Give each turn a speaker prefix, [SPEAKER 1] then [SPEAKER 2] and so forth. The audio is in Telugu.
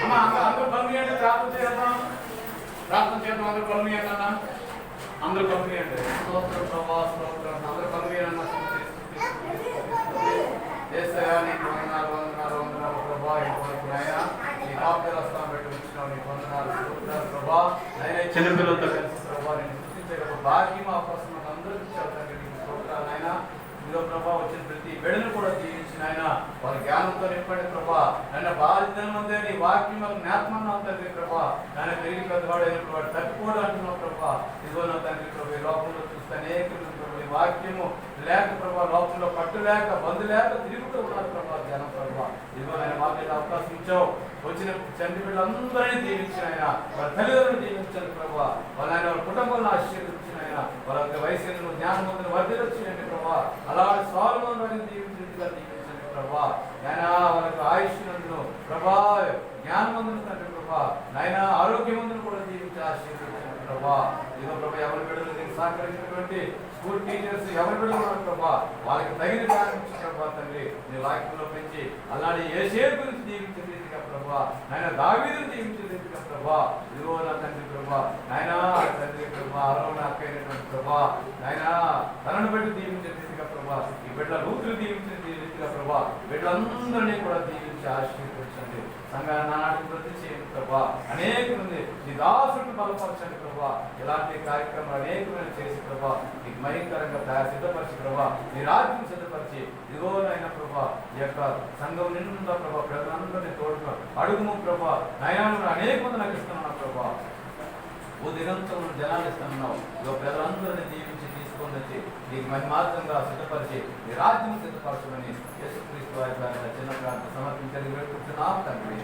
[SPEAKER 1] అమ్మా అందరూ పంపిణీ అంటే ప్రార్థన చేద్దాం, ప్రార్థన చేద్దాం. అందరూ పంపిణీ అన్నా, అందరూ పంపిణీ అంటే స్తోత్రం ప్రభా, స్తోత్రం. అందరూ పంపిణీ అన్న చేస్తాయా? నీకు వందనాలు వందనాలు వందనాలు ప్రభా. ఇంతవరకు నాయన నీ కాపుదల స్థానం పెట్టి ఉంచినావు, నీకు వందనాలు స్తోత్రాలు ప్రభా. నాయన చిన్నపిల్లలతో కలిసి ప్రభా నేను సృష్టించగల భాగ్యం అవకాశం అందరికీ ఇచ్చావు తండ్రి, నీకు స్తోత్రాలు నాయన. ఇదిగో ప్రభా వచ్చిన ప్రతి బిడ్డను కూడా జీవించిన ఆయన వారి జ్ఞానంతో నింపండి ప్రభా. నన్ను బాధితమందే నీ వాక్యం జ్ఞాపకం తండ్రి ప్రభా. నన్ను పెరిగి పెద్దవాడు అయినప్పుడు వాడు తప్పిపోవడం అంటున్నావు ప్రభా. ఇదిగో నా తండ్రి ప్రభు ఈ లోకంలో చూస్తే అనేక ఈ వాక్యము లేక ప్రభా, లోకంలో పట్టు లేక బంధు లేక తిరుగుతూ ఉన్నారు ప్రభా జ్ఞానం ప్రభా. ఇదిగో ఆయన మాకు అవకాశం ఇచ్చావు. వచ్చిన చంటి బిడ్డలందరినీ దీవించిన ఆయన, వాళ్ళ తల్లిదండ్రులు దీవించండి ప్రభా. వాళ్ళ ఆయన వాళ్ళ కుటుంబాలను ఆశీర్వదించిన ఆయన, వాళ్ళ వయసు జ్ఞానవంతుని వర్ధలు వచ్చినండి ప్రభా. అలాంటి స్వాలను దీవించినట్టుగా దీవించండి ప్రభా. ఆయన వాళ్ళకి ఆయుష్ నందును ప్రభా, జ్ఞానవంతుని తండ్రి ప్రభా. నాయన ఆరోగ్యవంతుని కూడా దీవించి ఆశీర్వదించండి ప్రభా. ఇదిగో ప్రభా ఎవరి బిడ్డలు దీనికి సహకరించినటువంటి స్కూల్ టీచర్స్ ఎవరి బిడ్డలు ప్రభా, వాళ్ళకి తగిన జ్ఞానం ఇచ్చిన ప్రభా తండ్రి నీ వాక్యంలో పెంచి అలాంటి యేసేపు గురించి దీవించిన రీతిగా ప్రభా, నాయన దావీదుని దీవించిన రీతిగా ప్రభా. ఇదిగో నా తండ్రి ప్రభా, నాయన తండ్రి ప్రభా అరోనా అక్కైనటువంటి ప్రభా, నాయన తనను బట్టి దీవించిన రీతిగా ప్రభా, ఈ బిడ్డల రూతులు దీవించిన రీతిగా ప్రభా, బిడ్డలందరినీ కూడా దీవించి ఆశీర్వదించండి. సంఘాన్ని నానాటికి వృద్ధి చేయండి ప్రభా. అనేక మంది నీ దాసుడిని బలపరచండి ప్రభా. ఇలాంటి కార్యక్రమాలు అనేకమైన చేసి ప్రభా నీకు భయంకరంగా సిద్ధపరిచి ప్రభా, నీ రాజ్యం సిద్ధపరిచి ఇదిగోనైనా ప్రభా ఈ యొక్క సంఘం నిండుందా ప్రభా, ప్రజలందరినీ తోడుగా అడుగుము ప్రభా. నయనాలను అనేక మంది నాకు ఇస్తున్నాను ప్రభా. ఓ దిగంతం జనాలు ఇస్తున్నావు. ఇదో ప్రజలందరినీ దీవించి తీసుకొని వచ్చి నీకు మహిమార్గంగా సిద్ధపరిచి నీ రాజ్యం సిద్ధపరచమని యేసుక్రీస్తు వారి చిన్న ప్రాంతం సమర్పించని వేడుకుంటున్నాం తండ్రి.